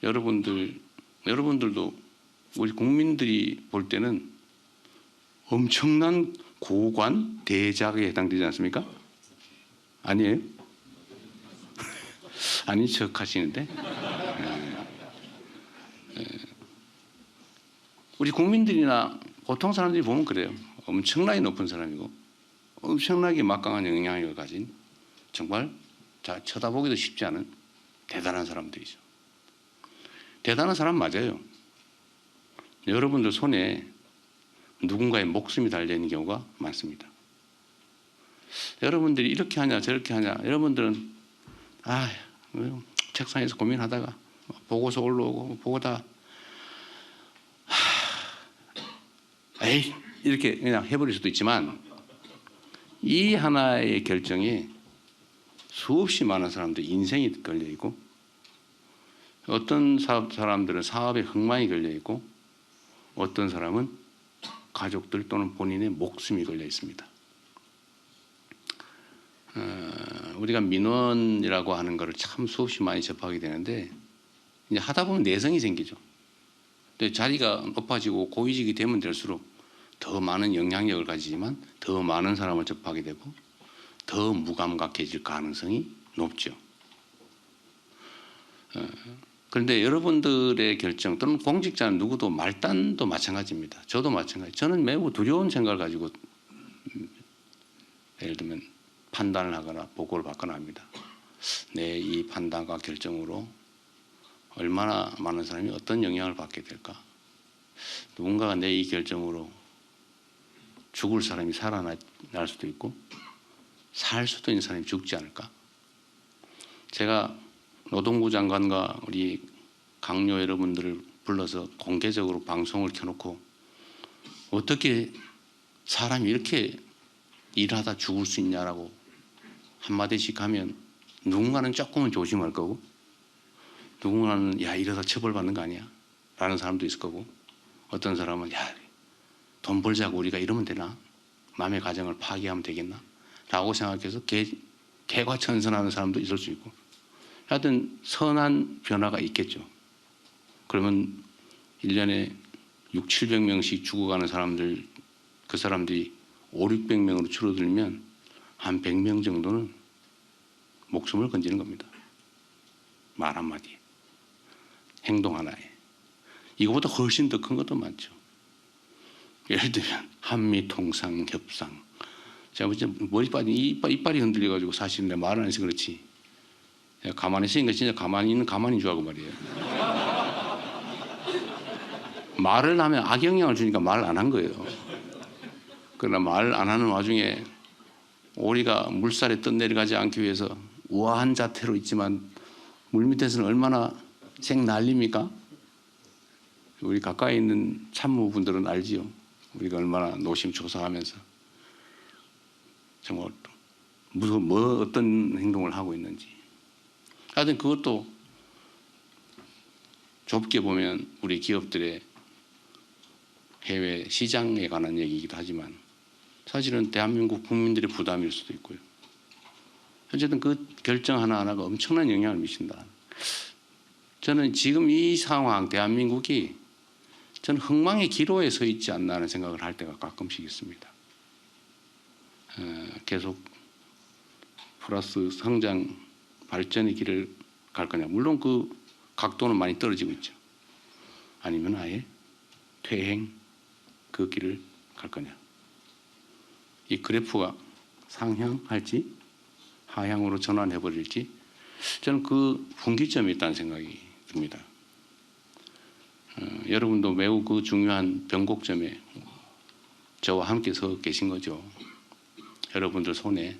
여러분들도 우리 국민들이 볼 때는 엄청난 고관 대작에 해당되지 않습니까? 아니에요? 아닌 척 하시는데 우리 국민들이나 보통 사람들이 보면 그래요. 엄청나게 높은 사람이고 엄청나게 막강한 영향력을 가진 정말 쳐다보기도 쉽지 않은 대단한 사람들이죠. 대단한 사람 맞아요. 여러분들 손에 누군가의 목숨이 달려있는 경우가 많습니다. 여러분들이 이렇게 하냐 저렇게 하냐, 여러분들은 책상에서 고민하다가 보고서 올라오고 보고다 에이 이렇게 그냥 해버릴 수도 있지만 이 하나의 결정에 수없이 많은 사람들 인생이 걸려있고 어떤 사람들은 사업에 흥망이 걸려있고 어떤 사람은 가족들 또는 본인의 목숨이 걸려 있습니다. 우리가 민원이라고 하는 것을 참 수없이 많이 접하게 되는데 이제 하다 보면 내성이 생기죠. 근데 자리가 높아지고 고위직이 되면 될수록 더 많은 영향력을 가지지만 더 많은 사람을 접하게 되고 더 무감각해질 가능성이 높죠. 그런데 여러분들의 결정 또는 공직자는 누구도 말단도 마찬가지입니다. 저도 마찬가지. 저는 매우 두려운 생각을 가지고 예를 들면 판단을 하거나 보고를 받거나 합니다. 내 이 판단과 결정으로 얼마나 많은 사람이 어떤 영향을 받게 될까? 누군가가 내 이 결정으로 죽을 사람이 살아날 수도 있고 살 수도 있는 사람이 죽지 않을까? 제가 노동부 장관과 우리 강요 여러분들을 불러서 공개적으로 방송을 켜놓고 어떻게 사람이 이렇게 일하다 죽을 수 있냐라고 한마디씩 하면 누군가는 조금은 조심할 거고 누군가는 야 이러다 처벌받는 거 아니야? 라는 사람도 있을 거고 어떤 사람은 야 돈 벌자고 우리가 이러면 되나? 남의 가정을 파괴하면 되겠나? 라고 생각해서 개과천선하는 사람도 있을 수 있고 하여튼 선한 변화가 있겠죠. 그러면 1년에 6, 700명씩 죽어가는 사람들 그 사람들이 5, 600명으로 줄어들면 한 100명 정도는 목숨을 건지는 겁니다. 말 한마디에 행동 하나에. 이거보다 훨씬 더 큰 것도 많죠. 예를 들면 한미 통상 협상. 제가 머리 빠진 이빨이 흔들려가지고 사실은 내가 말을 안 해서 그렇지. 내가 가만히 있으니까 진짜 가만히 있는 가만히인 줄 알고 말이에요. 말을 하면 악영향을 주니까 말을 안 한 거예요. 그러나 말 안 하는 와중에 오리가 물살에 떠내려가지 않기 위해서 우아한 자태로 있지만 물밑에서는 얼마나 생 난립니까? 우리 가까이 있는 참모분들은 알지요. 우리가 얼마나 노심초사하면서 정말 어떤 행동을 하고 있는지. 하여튼 그것도 좁게 보면 우리 기업들의 해외 시장에 관한 얘기이기도 하지만 사실은 대한민국 국민들의 부담일 수도 있고요. 어쨌든 그 결정 하나하나가 엄청난 영향을 미친다. 저는 지금 이 상황 대한민국이 저는 흥망의 기로에 서 있지 않나 하는 생각을 할 때가 가끔씩 있습니다. 계속 플러스 성장 발전의 길을 갈 거냐. 물론 그 각도는 많이 떨어지고 있죠. 아니면 아예 퇴행 그 길을 갈 거냐. 이 그래프가 상향할지 하향으로 전환해버릴지 저는 그 분기점에 있다는 생각이 듭니다. 여러분도 매우 그 중요한 변곡점에 저와 함께 서 계신 거죠. 여러분들 손에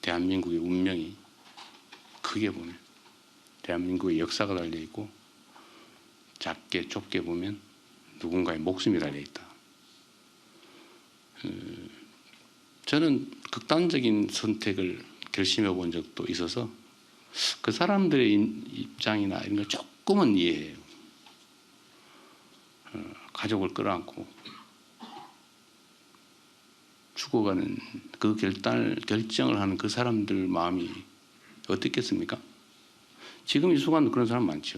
대한민국의 운명이 크게 보면 대한민국의 역사가 달려있고 작게 좁게 보면 누군가의 목숨이 달려있다. 저는 극단적인 선택을 결심해 본 적도 있어서 그 사람들의 입장이나 이런 걸 조금은 이해해요. 가족을 끌어안고 죽어가는 그 결정을 하는 그 사람들 마음이 어떻겠습니까? 지금 이 순간도 그런 사람 많죠.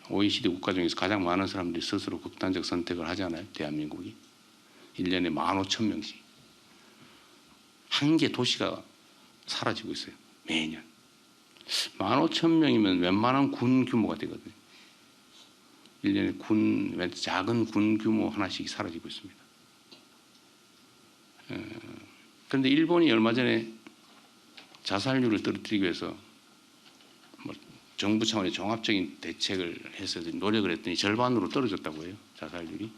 OECD 국가 중에서 가장 많은 사람들이 스스로 극단적 선택을 하잖아요. 대한민국이. 1년에 15,000명씩. 한 개 도시가 사라지고 있어요. 매년. 15,000명이면 웬만한 군 규모가 되거든요. 1년에 작은 군 규모 하나씩 사라지고 있습니다. 그런데 일본이 얼마 전에 자살률을 떨어뜨리기 위해서 뭐 정부 차원의 종합적인 대책을 해서 노력을 했더니 절반으로 떨어졌다고 해요. 자살률이.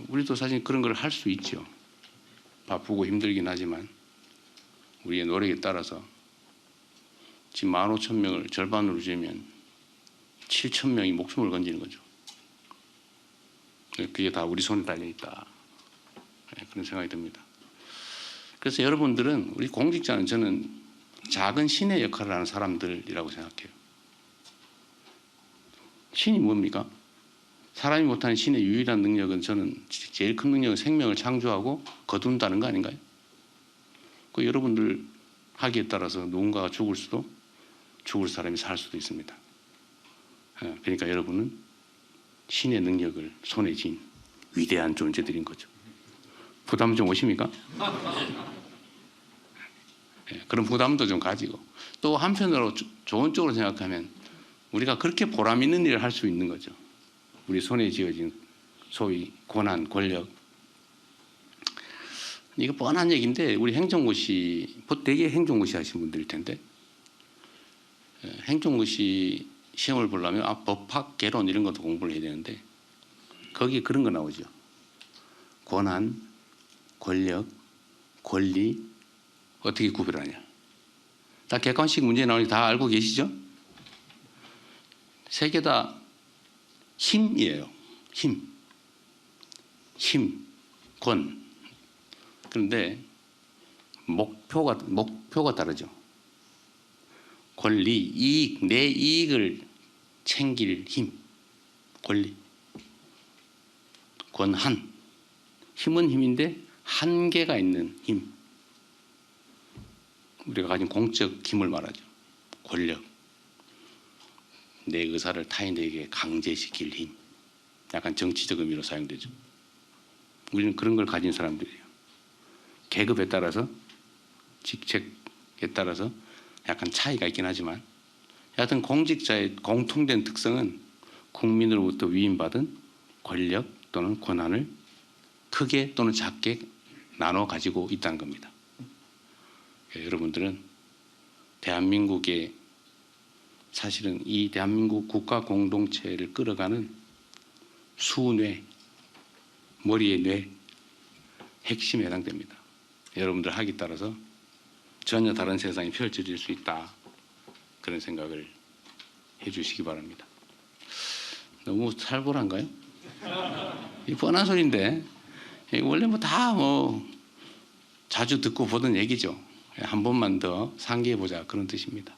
우리도 사실 그런 걸 할 수 있죠. 바쁘고 힘들긴 하지만 우리의 노력에 따라서 지금 15,000명을 절반으로 줄이면 7,000명이 목숨을 건지는 거죠. 그게 다 우리 손에 달려있다. 그런 생각이 듭니다. 그래서 여러분들은, 우리 공직자는 저는 작은 신의 역할을 하는 사람들이라고 생각해요. 신이 뭡니까? 사람이 못하는 신의 유일한 능력은, 저는 제일 큰 능력은 생명을 창조하고 거둔다는 거 아닌가요? 그 여러분들 하기에 따라서 누군가가 죽을 수도, 죽을 사람이 살 수도 있습니다. 그러니까 여러분은 신의 능력을 손에 쥔 위대한 존재들인 거죠. 부담 좀 오십니까? 그런 부담도 좀 가지고, 또 한편으로 좋은 쪽으로 생각하면 우리가 그렇게 보람 있는 일을 할 수 있는 거죠. 우리 손에 쥐어진 소위 권한, 권력. 이거 뻔한 얘기인데, 우리 행정고시, 되게 행정고시 하신 분들일 텐데, 행정고시 시험을 보려면 법학, 개론 이런 것도 공부를 해야 되는데, 거기에 그런 거 나오죠. 권한, 권력, 권리, 어떻게 구별하냐. 다 객관식 문제 나오니 다 알고 계시죠? 세 개 다 힘이에요. 힘, 권. 그런데 목표가 다르죠. 권리, 이익, 내 이익을 챙길 힘, 권리. 권한, 힘은 힘인데 한계가 있는 힘. 우리가 가진 공적 힘을 말하죠. 권력. 내 의사를 타인에게 강제시킬 힘. 약간 정치적 의미로 사용되죠. 우리는 그런 걸 가진 사람들이에요. 계급에 따라서, 직책에 따라서 약간 차이가 있긴 하지만, 여하튼 공직자의 공통된 특성은 국민으로부터 위임받은 권력 또는 권한을 크게 또는 작게 나눠 가지고 있다는 겁니다. 여러분들은 대한민국의, 사실은 이 대한민국 국가 공동체를 끌어가는 수뇌, 머리의 뇌, 핵심에 해당됩니다. 여러분들 하기 따라서 전혀 다른 세상이 펼쳐질 수 있다. 그런 생각을 해주시기 바랍니다. 너무 살벌한가요? 이 뻔한 소리인데, 원래 다 자주 듣고 보던 얘기죠. 한 번만 더 상기해보자, 그런 뜻입니다.